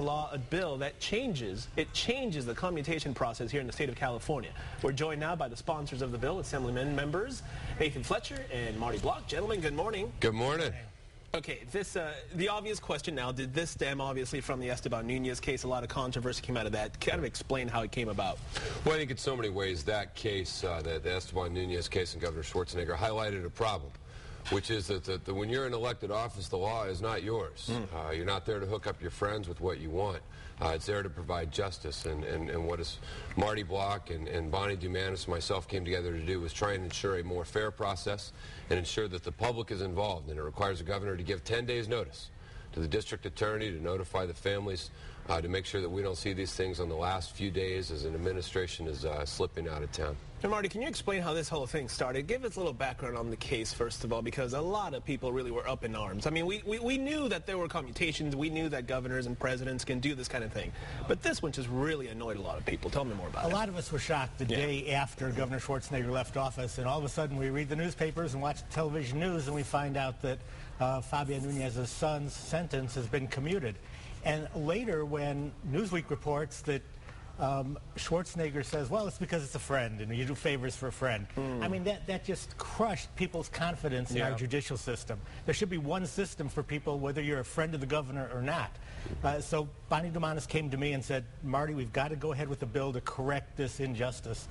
law, a bill that changes the commutation process here in the state of California. We're joined now by the sponsors of the bill, Assemblyman members Nathan Fletcher and Marty Block. Gentlemen, good morning. Good morning. Okay, the obvious question now, did this stem obviously from the Esteban Nunez case? A lot of controversy came out of that. Kind of explain how it came about. Well, I think in so many ways that case, the Esteban Nunez case and Governor Schwarzenegger highlighted a problem, which is that when you're in elected office, the law is not yours. You're not there to hook up your friends with what you want. It's there to provide justice. And what is Marty Block and Bonnie Dumanis and myself came together to do was try and ensure a more fair process and ensure that the public is involved. And it requires the governor to give 10 days notice to the district attorney to notify the families to make sure that we don't see these things on the last few days as an administration is slipping out of town. And Marty, can you explain how this whole thing started? Give us a little background on the case, first of all, because a lot of people really were up in arms. I mean, we knew that there were commutations. We knew that governors and presidents can do this kind of thing. But this one just really annoyed a lot of people. Tell me more about it. A lot of us were shocked the day after Governor Schwarzenegger left office, and all of a sudden we read the newspapers and watch the television news, and we find out that Fabian Nunez's son's sentence has been commuted. And later, when Newsweek reports that Schwarzenegger says, well, it's because it's a friend, and you do favors for a friend. I mean, that just crushed people's confidence in our judicial system. There should be one system for people, whether you're a friend of the governor or not. So Bonnie Dumanis came to me and said, Marty, we've got to go ahead with the bill to correct this injustice.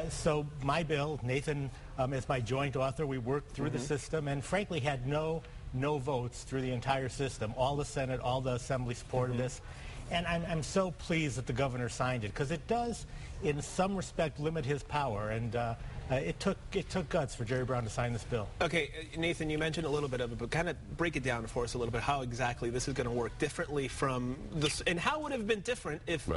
So my bill, Nathan is my joint author. We worked through the system and frankly had no votes through the entire system. All the Senate, all the Assembly supported this. And I'm so pleased that the governor signed it, because it does, in some respect, limit his power. And it took guts for Jerry Brown to sign this bill. Okay, Nathan, you mentioned a little bit of it, but kind of break it down for us a little bit, how exactly this is going to work differently from this, and how would it have been different if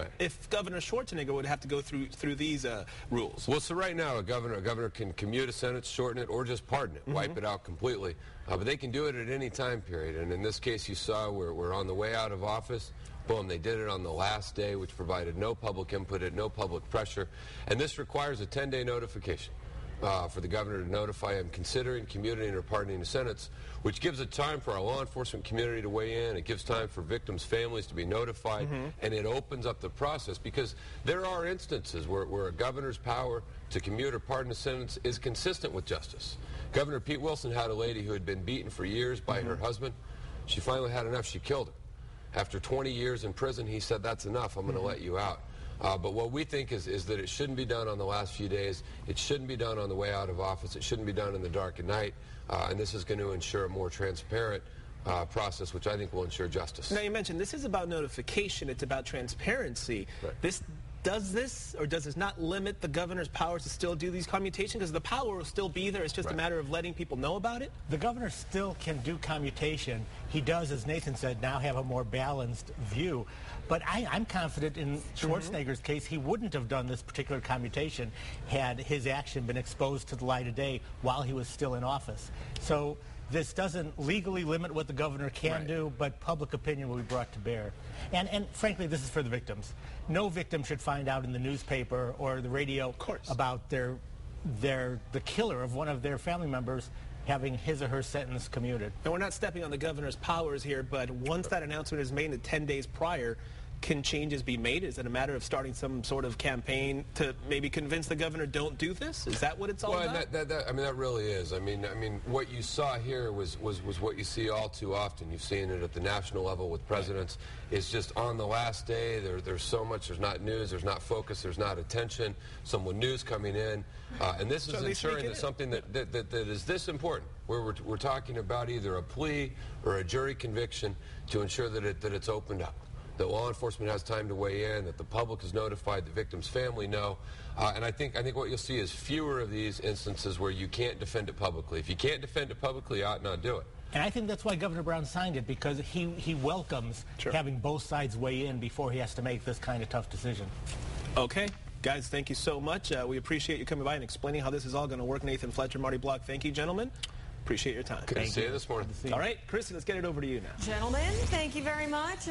Governor Schwarzenegger would have to go through these rules? Well, so right now, a governor can commute a sentence, shorten it, or just pardon it, wipe it out completely. But they can do it at any time period. And in this case, you saw we're on the way out of office. Boom, they did it on the last day, which provided no public input, no public pressure. And this requires a 10-day notification for the governor to notify him considering, commuting, or pardoning a sentence, which gives it time for our law enforcement community to weigh in. It gives time for victims' families to be notified, and it opens up the process, because there are instances where a governor's power to commute or pardon a sentence is consistent with justice. Governor Pete Wilson had a lady who had been beaten for years by her husband. She finally had enough. She killed her. After 20 years in prison, he said, that's enough, I'm going to let you out. But what we think is that it shouldn't be done on the last few days. It shouldn't be done on the way out of office. It shouldn't be done in the dark at night. And this is going to ensure a more transparent process, which I think will ensure justice. Now, you mentioned this is about notification. It's about transparency. Right. Does this not limit the governor's powers to still do these commutations? Because the power will still be there. It's just a matter of letting people know about it? The governor still can do commutation. He does, as Nathan said, now have a more balanced view. But I'm confident in Schwarzenegger's case, he wouldn't have done this particular commutation had his action been exposed to the light of day while he was still in office. So this doesn't legally limit what the governor can do, but public opinion will be brought to bear. And frankly, this is for the victims. No victim should find out in the newspaper or the radio about the killer of one of their family members having his or her sentence commuted. And we're not stepping on the governor's powers here, but once that announcement is made in the 10 days prior, can changes be made? Is it a matter of starting some sort of campaign to maybe convince the governor don't do this? Is that what it's all about? I mean, that really is. I mean, what you saw here was what you see all too often. You've seen it at the national level with presidents. It's just on the last day, there's so much, there's not news, there's not focus, there's not attention, some news coming in. And this is ensuring that something that is this important, where we're talking about either a plea or a jury conviction, to ensure that it's opened up, that law enforcement has time to weigh in, that the public is notified, the victim's family know. And I think what you'll see is fewer of these instances where you can't defend it publicly. If you can't defend it publicly, you ought not do it. And I think that's why Governor Brown signed it, because he welcomes having both sides weigh in before he has to make this kind of tough decision. Okay. Guys, thank you so much. We appreciate you coming by and explaining how this is all going to work. Nathan Fletcher, Marty Block, thank you, gentlemen. Appreciate your time. Good to see you this morning. All right, Chris, let's get it over to you now. Gentlemen, thank you very much.